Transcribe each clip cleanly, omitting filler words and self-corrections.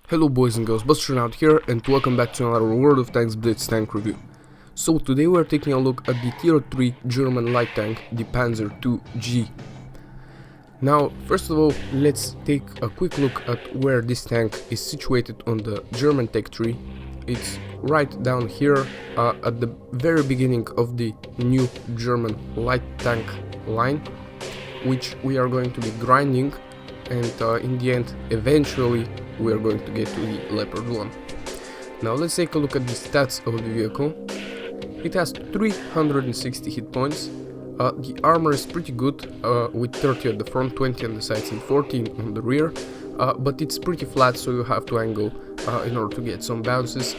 Hello boys and girls, Pz.II here, and welcome back to another World of Tanks Blitz tank review. So today we are taking a look at the tier 3 German light tank, the Pz.II. Now, first of all, let's take a quick look at where this tank is situated on the German tech tree. It's right down here at the very beginning of the new German light tank line, which we are going to be grinding, and in the end, eventually, we are going to get to the Leopard 1. Now let's take a look at the stats of the vehicle. It has 360 hit points. The armor is pretty good, with 30 at the front, 20 on the sides and 14 on the rear, but it's pretty flat, so you have to angle in order to get some bounces.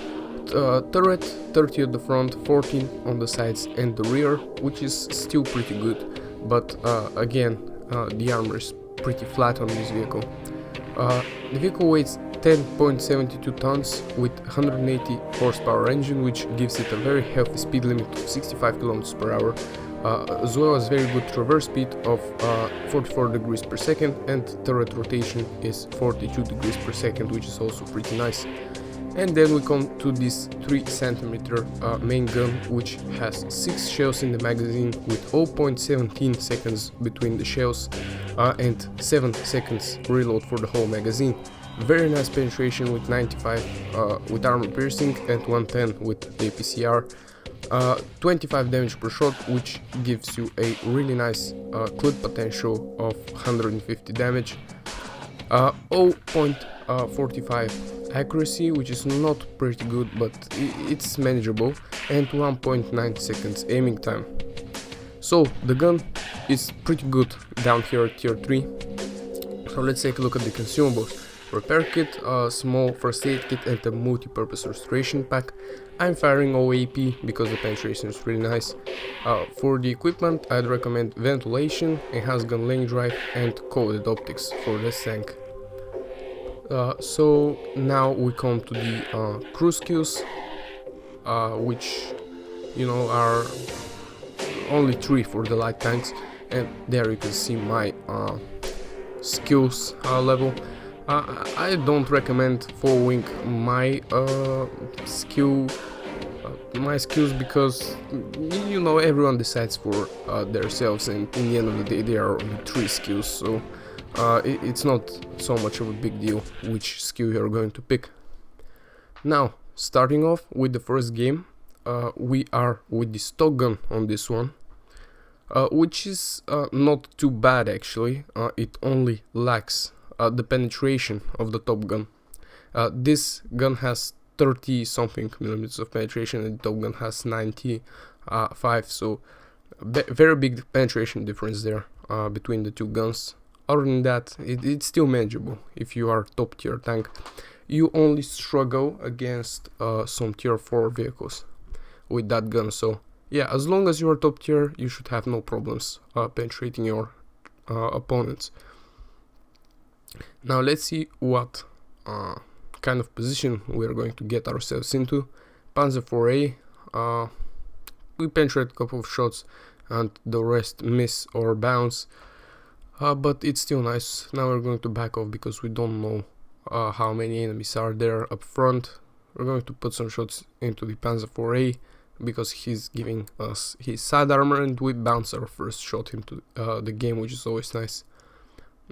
Turret 30 at the front, 14 on the sides and the rear, which is still pretty good, but again, the armor is pretty flat on this vehicle. The vehicle weighs 10.72 tons with 180 horsepower engine, which gives it a very healthy speed limit of 65 km per hour, as well as very good traverse speed of 44 degrees per second, and turret rotation is 42 degrees per second, which is also pretty nice. And then we come to this 3 cm main gun, which has 6 shells in the magazine with 0.17 seconds between the shells and 7 seconds reload for the whole magazine. Very nice penetration with 95 with armor piercing and 110 with APCR. 25 damage per shot, which gives you a really nice clip potential of 150 damage. 0.45 accuracy, which is not pretty good, but it's manageable, and 1.9 seconds aiming time. So the gun is pretty good down here at tier 3. So let's take a look at the consumables. Repair kit, a small first aid kit, and a multi-purpose restoration pack. I'm firing OAP because the penetration is really nice. For the equipment, I'd recommend ventilation, enhanced gun lane drive, and coded optics for this tank. So now we come to the crew skills, which are only 3 for the light tanks, and there you can see my skills level. I don't recommend following my skills because everyone decides for themselves, and in the end of the day there are only 3 skills, so it's not so much of a big deal which skill you're going to pick. Now, starting off with the first game, we are with the stock gun on this one, which is not too bad actually. It only lacks the penetration of the top gun. This gun has 30 something millimeters of penetration, and the top gun has 95, so very big penetration difference there between the two guns. Other than that, it's still manageable if you are top tier tank. You only struggle against some tier 4 vehicles with that gun, so yeah, as long as you are top tier, you should have no problems penetrating your opponents. Now let's see what kind of position we are going to get ourselves into. Pz.II, we penetrate a couple of shots and the rest miss or bounce, but it's still nice. Now we're going to back off because we don't know how many enemies are there up front. We're going to put some shots into the Pz.II because he's giving us his side armor, and we bounce our first shot into the game, which is always nice.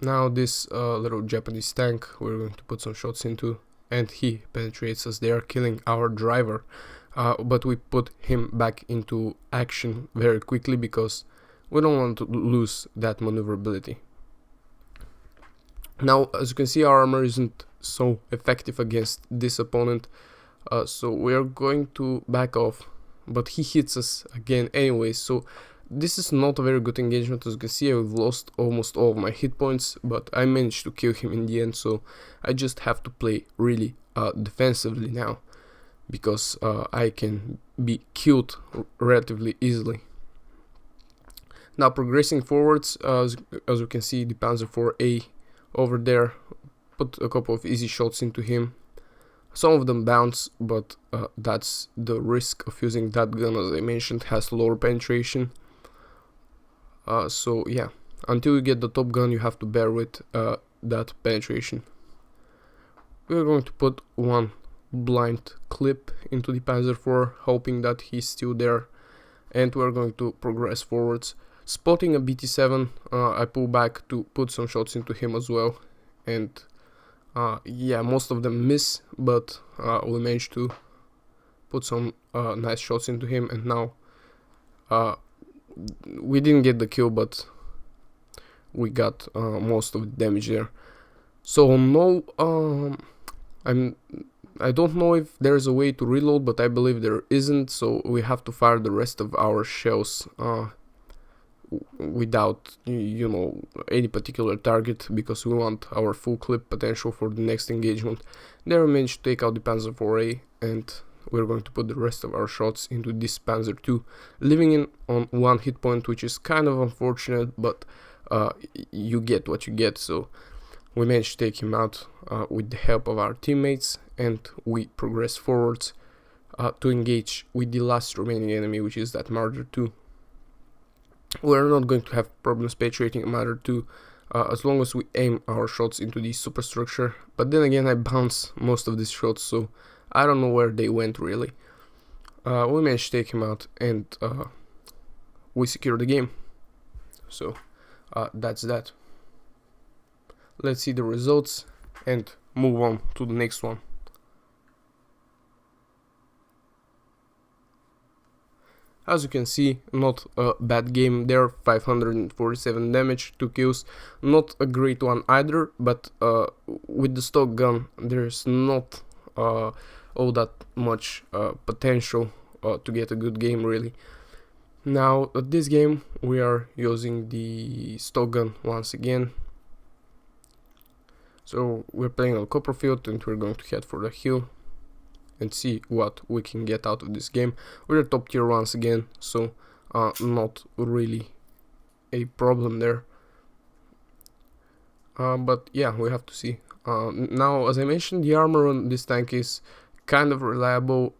Now this little Japanese tank we're going to put some shots into, and he penetrates us there, killing our driver, but we put him back into action very quickly because we don't want to lose that maneuverability. Now, as you can see, our armor isn't so effective against this opponent, so we are going to back off, but he hits us again anyway, so this is not a very good engagement. As you can see, I've lost almost all of my hit points, but I managed to kill him in the end, so I just have to play really defensively now, because I can be killed relatively easily. Now progressing forwards, as you can see, the Pz.IV over there, put a couple of easy shots into him. Some of them bounce, but that's the risk of using that gun. As I mentioned, has lower penetration. So yeah, until you get the top gun, you have to bear with that penetration. we're going to put one blind clip into the Pz.II, hoping that he's still there, and we're going to progress forwards. Spotting a BT7, I pull back to put some shots into him as well, and yeah, most of them miss, but we managed to put some nice shots into him, and now we didn't get the kill, but we got most of the damage there. So no, I don't know if there's a way to reload, but I believe there isn't, so we have to fire the rest of our shells without, you know, any particular target, because we want our full clip potential for the next engagement. There we managed to take out the Pz.IV, and we're going to put the rest of our shots into this Pz.II, leaving it on 1 hit point, which is kind of unfortunate, but you get what you get. So we managed to take him out with the help of our teammates, and we progress forwards to engage with the last remaining enemy, which is that Marder 2. We're not going to have problems penetrating a Marder 2 as long as we aim our shots into the superstructure, but then again I bounce most of these shots, so I don't know where they went really. We managed to take him out, and we secure the game. So that's that. Let's see the results and move on to the next one. As you can see, not a bad game there, 547 damage, 2 kills, not a great one either, but with the stock gun there's not all that much potential to get a good game really. Now at this game we are using the stock gun once again. So we're playing on Copperfield, and we're going to head for the hill and see what we can get out of this game. We're top tier once again, so not really a problem there. But yeah, we have to see. Now, as I mentioned, the armor on this tank is kind of reliable,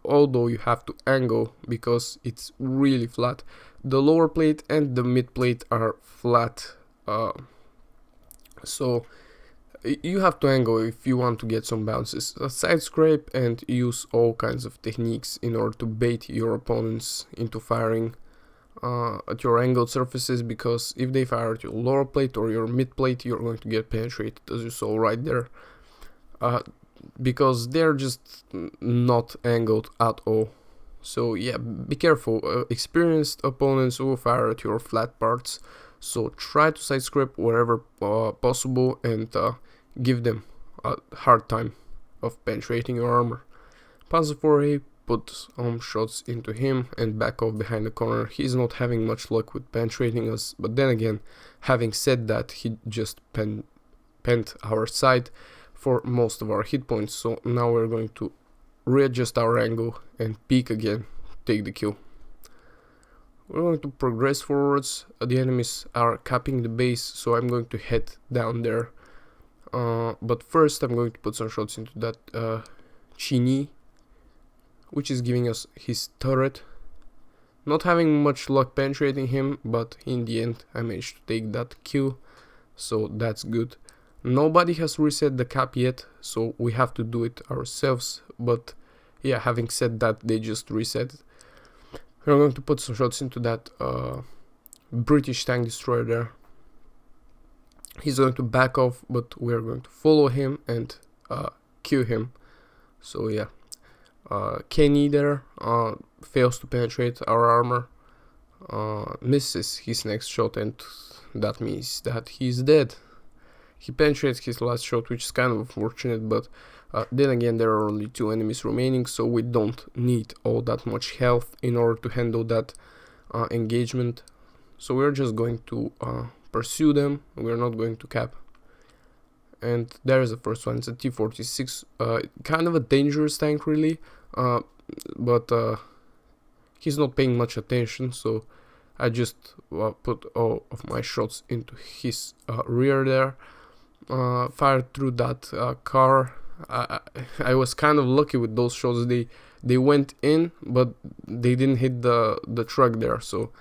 although you have to angle because it's really flat. The lower plate and the mid plate are flat, so you have to angle if you want to get some bounces. Side scrape and use all kinds of techniques in order to bait your opponents into firing at your angled surfaces, because if they fire at your lower plate or your mid plate, you're going to get penetrated, as you saw right there, because they're just not angled at all. So yeah, be careful. Experienced opponents will fire at your flat parts, so try to side scrape wherever possible, and give them a hard time of penetrating your armor. Pz.IV put shots into him and back off behind the corner. He's not having much luck with penetrating us, but then again, having said that, he just penned our side for most of our hit points. So now we're going to readjust our angle and peek again, take the kill. We're going to progress forwards. The enemies are capping the base, so I'm going to head down there. But first I'm going to put some shots into that Chini, which is giving us his turret. Not having much luck penetrating him, but in the end I managed to take that kill, so that's good. Nobody has reset the cap yet, so we have to do it ourselves, but yeah, having said that, they just reset it. We're going to put some shots into that British tank destroyer there. He's going to back off, but we're going to follow him and kill him. So yeah, Kenny there fails to penetrate our armor, misses his next shot, and that means that he's dead. He penetrates his last shot, which is kind of unfortunate, but then again there are only 2 enemies remaining, so we don't need all that much health in order to handle that engagement. So we're just going to pursue them. We're not going to cap. And there's the first one. It's a T-46, kind of a dangerous tank really, but he's not paying much attention, so I just put all of my shots into his rear there, fired through that car. I was kind of lucky with those shots. They went in, but they didn't hit the truck there, so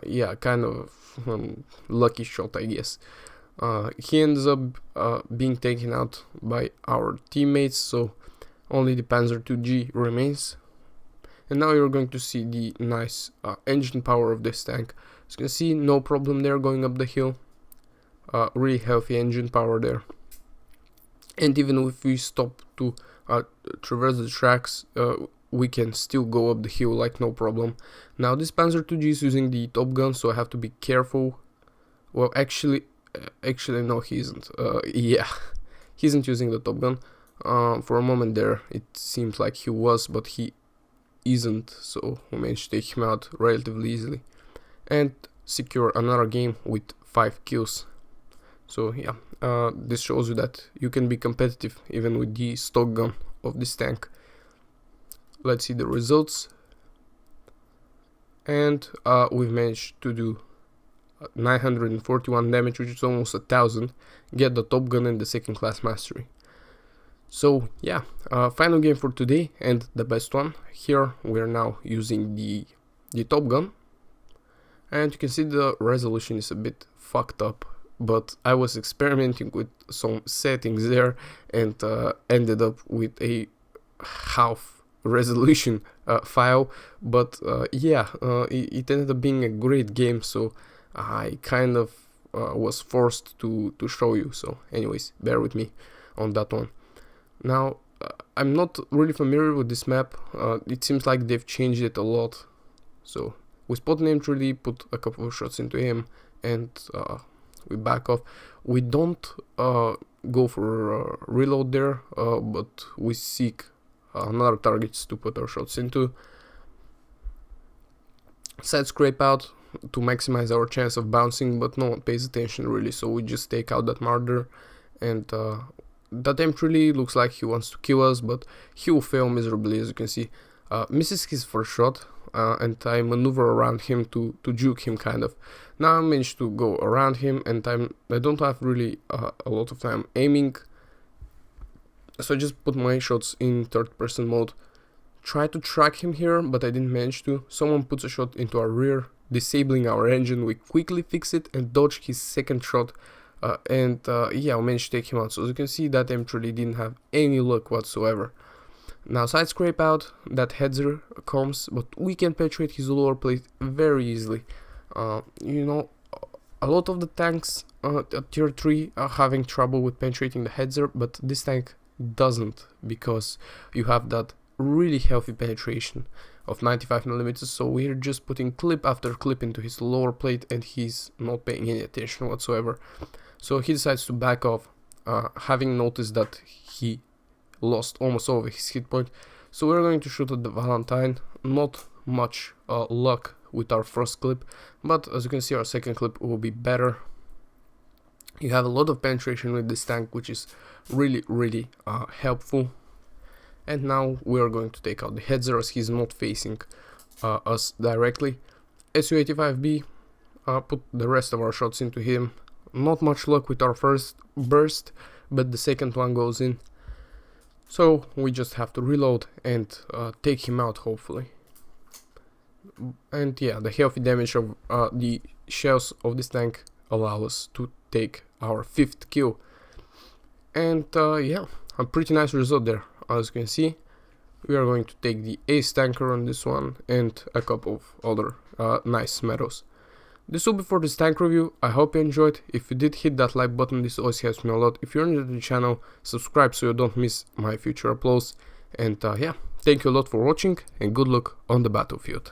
yeah, kind of lucky shot, I guess. He ends up being taken out by our teammates, so only the Pz.II remains. And now you're going to see the nice engine power of this tank. As you can see, no problem there going up the hill. Really healthy engine power there. And even if we stop to traverse the tracks, we can still go up the hill like no problem. Now this Pz.II is using the top gun, so I have to be careful. Well, actually no, he isn't. Yeah, he isn't using the top gun. For a moment there, it seems like he was, but he isn't. So we managed to take him out relatively easily and secure another game with 5 kills. So yeah, this shows you that you can be competitive even with the stock gun of this tank. Let's see the results. And we've managed to do 941 damage, which is almost 1000, get the top gun and the second class mastery. So yeah, final game for today and the best one. Here we are now using the top gun, and you can see the resolution is a bit fucked up, but I was experimenting with some settings there and ended up with a half resolution file, but yeah, it ended up being a great game, so I kind of was forced to show you. So anyways, bear with me on that one. Now I'm not really familiar with this map. It seems like they've changed it a lot, so we spot named really, put a couple of shots into him, and we back off. We don't go for reload there, but we seek another targets to put our shots into. Side scrape out to maximize our chance of bouncing, but no one pays attention really, so we just take out that martyr. And that imp really looks like he wants to kill us, but he will fail miserably, as you can see. Misses his first shot, and I maneuver around him to juke him kind of. Now I managed to go around him, and I don't have really a lot of time aiming, so I just put my shots in third person mode. Try to track him here, but I didn't manage to. Someone puts a shot into our rear, disabling our engine. We quickly fix it and dodge his second shot, and yeah, we managed to take him out. So as you can see, that imp really didn't have any luck whatsoever. Now side scrape out, that header comes, but we can penetrate his lower plate very easily. You know, a lot of the tanks at tier 3 are having trouble with penetrating the header, but this tank doesn't, because you have that really healthy penetration of 95mm, so we're just putting clip after clip into his lower plate and he's not paying any attention whatsoever. So he decides to back off, having noticed that he lost almost all of his hit point. So we're going to shoot at the Valentine. Not much luck with our first clip, but as you can see, our second clip will be better. You have a lot of penetration with this tank, which is really helpful. And now we are going to take out the header as he's not facing us directly. Su-85B, put the rest of our shots into him. Not much luck with our first burst, but the second one goes in. So we just have to reload and take him out, hopefully. And yeah, the healthy damage of the shells of this tank allow us to take our 5th kill. And yeah, a pretty nice result there. As you can see, we are going to take the ace tanker on this one and a couple of other nice medals. This will be for this tank review. I hope you enjoyed. If you did, hit that like button, this always helps me a lot. If you're new to the channel, subscribe so you don't miss my future uploads. And yeah, thank you a lot for watching and good luck on the battlefield.